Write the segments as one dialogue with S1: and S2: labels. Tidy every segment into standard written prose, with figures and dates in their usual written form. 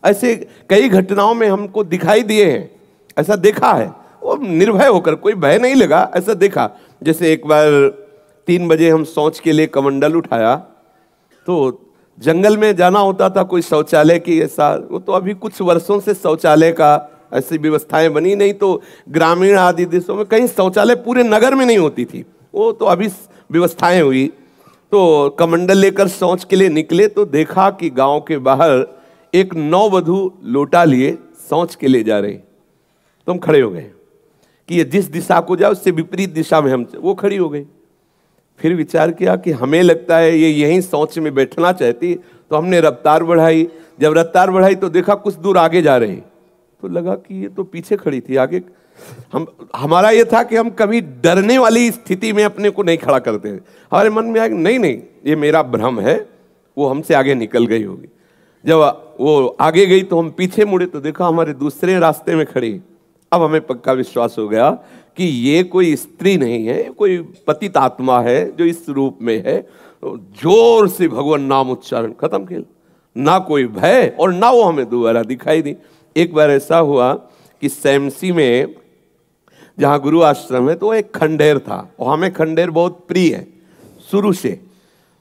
S1: ऐसे कई घटनाओं में हमको दिखाई दिए हैं, ऐसा देखा है। वो निर्भय होकर, कोई भय नहीं लगा, ऐसा देखा। जैसे एक बार 3 बजे हम शौच के लिए कमंडल उठाया, तो जंगल में जाना होता था, कोई शौचालय की ऐसा, वो तो अभी कुछ वर्षों से शौचालय का ऐसी व्यवस्थाएं बनी नहीं, तो ग्रामीण आदि देशों में कहीं शौचालय पूरे नगर में नहीं होती थी, वो तो अभी व्यवस्थाएं हुई। तो कमंडल लेकर शौच के लिए निकले तो देखा कि गांव के बाहर एक नववधू लोटा लिए शौच के लिए जा रही। तो हम खड़े हो गए कि ये जिस दिशा को जाए उससे विपरीत दिशा में हम, वो खड़ी हो गई। फिर विचार किया कि हमें लगता है ये यहीं शौच में बैठना चाहती, तो हमने रफ्तार बढ़ाई। जब रफ्तार बढ़ाई तो देखा कुछ दूर आगे जा रही, तो लगा कि ये तो पीछे खड़ी थी, आगे। हमारा ये था कि हम कभी डरने वाली स्थिति में अपने को नहीं खड़ा करते हैं। हमारे मन में आया नहीं नहीं, ये मेरा भ्रम है, वो हमसे आगे निकल गई होगी। जब वो आगे गई तो हम पीछे मुड़े तो देखा हमारे दूसरे रास्ते में खड़ी। अब हमें पक्का विश्वास हो गया कि ये कोई स्त्री नहीं है, कोई पतित आत्मा है जो इस रूप में है। तो जोर से भगवान नाम उच्चारण, खत्म खेल। ना कोई भय और ना वो हमें दोबारा दिखाई दी। एक बार ऐसा हुआ कि सैमसी में जहाँ गुरु आश्रम है, तो एक खंडेर था, और हमें खंडेर बहुत प्रिय है शुरू से।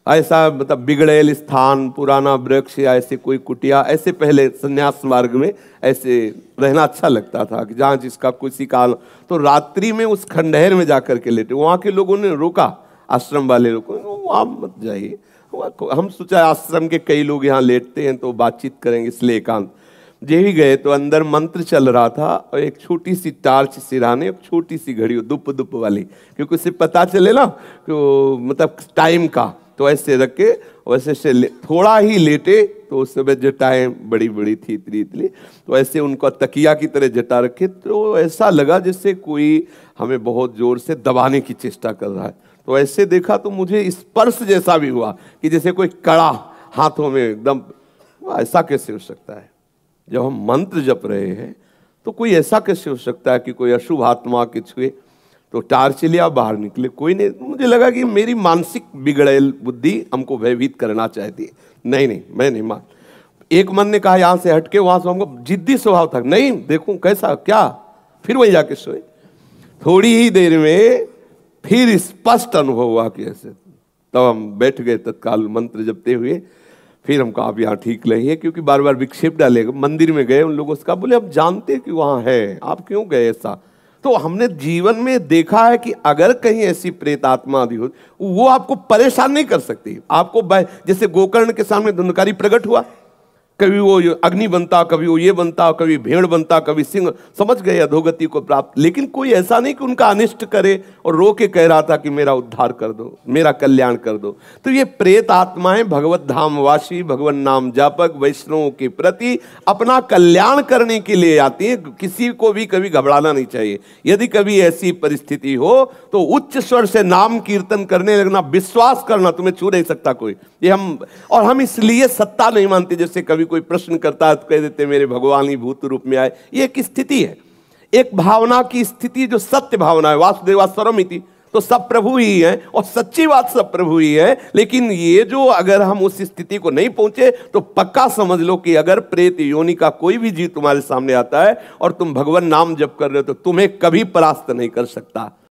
S1: ऐसा मतलब बिगड़ेल स्थान, पुराना वृक्ष या ऐसे कोई कुटिया, ऐसे पहले संन्यास मार्ग में ऐसे रहना अच्छा लगता था कि जहाँ जिसका किसी काल। तो रात्रि में उस खंडहर में जाकर के लेटे, वहाँ के लोगों ने रोका, आश्रम वाले लोगों ने, वहाँ मत जाइए। हम सोचा आश्रम के कई लोग यहाँ लेटते हैं तो बातचीत करेंगे, इसलिए एकांत। जे ही गए तो अंदर मंत्र चल रहा था, और एक छोटी सी टार्च सिराने, एक छोटी सी घड़ी दुप दुप वाली, क्योंकि उससे पता चले ना कि मतलब टाइम का। तो ऐसे रख के वैसे से थोड़ा ही लेटे, तो उस समय जटाएं बड़ी बड़ी थी, इतनी इतनी, तो ऐसे उनको तकिया की तरह जटा रखे। तो ऐसा लगा जैसे कोई हमें बहुत जोर से दबाने की चेष्टा कर रहा है। तो ऐसे देखा तो मुझे स्पर्श जैसा भी हुआ कि जैसे कोई कड़ा हाथों में एकदम। ऐसा कैसे हो सकता है? जब हम मंत्र जप रहे हैं तो कोई ऐसा कैसे हो सकता है कि कोई अशुभ आत्मा के छुए? तो टार्च लिया, बाहर निकले, कोई नहीं। मुझे लगा कि मेरी मानसिक बिगड़ेल बुद्धि हमको भयभीत करना चाहती है। नहीं नहीं, मैं नहीं मान। एक मन ने कहा यहाँ से हटके, वहां से हमको जिद्दी स्वभाव था, नहीं देखूं कैसा क्या। फिर वही जाके सोए। थोड़ी ही देर में फिर स्पष्ट अनुभव हुआ कि ऐसे। तब हम बैठ गए तत्काल मंत्र जपते हुए। फिर हम कहा आप यहाँ ठीक नहीं है, क्योंकि बार बार विक्षेप डालेगा। मंदिर में गए, उन लोगों से कहा, बोले अब जानते कि वहाँ है, आप क्यों गए ऐसा? तो हमने जीवन में देखा है कि अगर कहीं ऐसी प्रेत आत्मा आदि हो, वो आपको परेशान नहीं कर सकती। आपको जैसे गोकर्ण के सामने धुंधकारी प्रकट हुआ, कभी वो अग्नि बनता, कभी वो ये बनता, कभी भेड़ बनता, कभी सिंह, समझ गए अधोगति को प्राप्त। लेकिन कोई ऐसा नहीं कि उनका अनिष्ट करे और रो के कह रहा था कि मेरा उद्धार कर दो, मेरा कल्याण कर दो। तो ये प्रेत आत्माएं भगवत धामवासी, भगवान नाम जापक वैष्णवों के प्रति अपना कल्याण करने के लिए आती है। किसी को भी कभी घबराना नहीं चाहिए। यदि कभी ऐसी परिस्थिति हो तो उच्च स्वर से नाम कीर्तन करने लगना, विश्वास करना, तुम्हें छू नहीं सकता कोई। ये हम इसलिए सत्ता नहीं मानते। जैसे कभी कोई प्रश्न करता है तो कह देते मेरे भगवान ही भूत रूप में आए। ये एक स्थिति है, एक भावना की स्थिति जो सत्य भावना है। वासुदेवा सर्वमिति, तो सब प्रभु ही है, और सच्ची बात सब प्रभु ही है। लेकिन ये जो अगर हम उस स्थिति को नहीं पहुंचे तो पक्का समझ लो कि अगर प्रेत योनि का कोई भी जीव तुम्हारे सामने आता है और तुम भगवान नाम जप कर रहे हो तो तुम्हें कभी परास्त नहीं कर सकता।